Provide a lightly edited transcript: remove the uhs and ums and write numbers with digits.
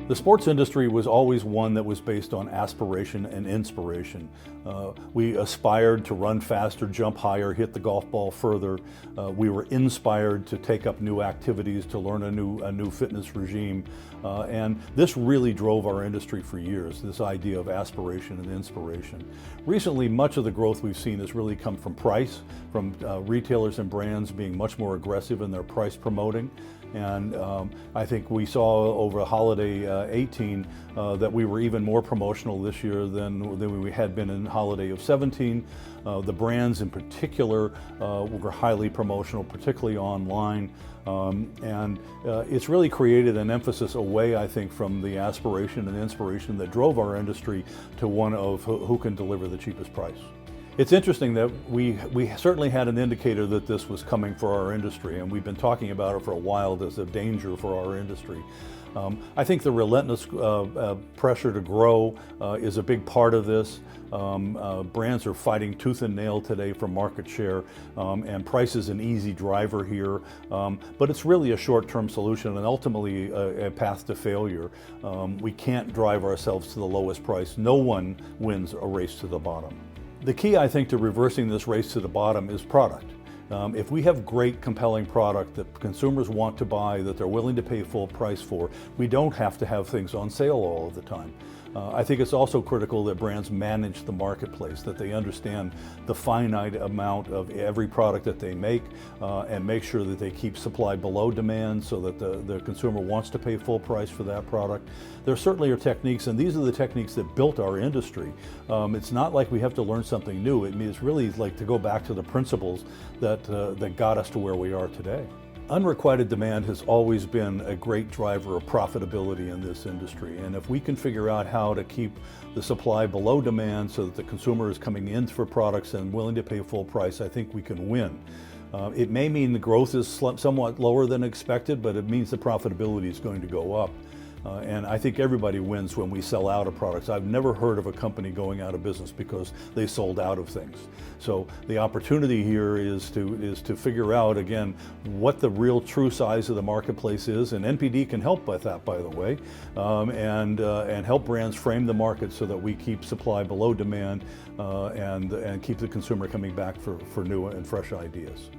The sports industry was always one that was based on aspiration and inspiration. We aspired to run faster, jump higher, hit the golf ball further. We were inspired to take up new activities, to learn a new fitness regime. And this really drove our industry for years, this idea of aspiration and inspiration. Recently, much of the growth we've seen has really come from price, from retailers and brands being much more aggressive in their price promoting. And I think we saw over holiday 18 that we were even more promotional this year than we had been in holiday of 17. The brands in particular were highly promotional, particularly online. It's really created an emphasis away, I think, from the aspiration and inspiration that drove our industry to one of who can deliver the cheapest price. It's interesting that we certainly had an indicator that this was coming for our industry, and we've been talking about it for a while as a danger for our industry. I think the relentless pressure to grow is a big part of this. Brands are fighting tooth and nail today for market share, and price is an easy driver here, but it's really a short-term solution and ultimately a path to failure. We can't drive ourselves to the lowest price. No one wins a race to the bottom. The key, I think, to reversing this race to the bottom is product. If we have great, compelling product that consumers want to buy, that they're willing to pay full price for, we don't have to have things on sale all of the time. I think it's also critical that brands manage the marketplace, that they understand the finite amount of every product that they make, and make sure that they keep supply below demand so that the consumer wants to pay full price for that product. There certainly are techniques, and these are the techniques that built our industry. It's not like we have to learn something new. It's really like to go back to the principles that got us to where we are today. Unrequited demand has always been a great driver of profitability in this industry, and if we can figure out how to keep the supply below demand so that the consumer is coming in for products and willing to pay full price, I think we can win. It may mean the growth is somewhat lower than expected, but it means the profitability is going to go up. And I think everybody wins when we sell out of products. I've never heard of a company going out of business because they sold out of things. So the opportunity here is to figure out, again, what the real true size of the marketplace is, and NPD can help with that, by the way, and help brands frame the market so that we keep supply below demand and keep the consumer coming back for new and fresh ideas.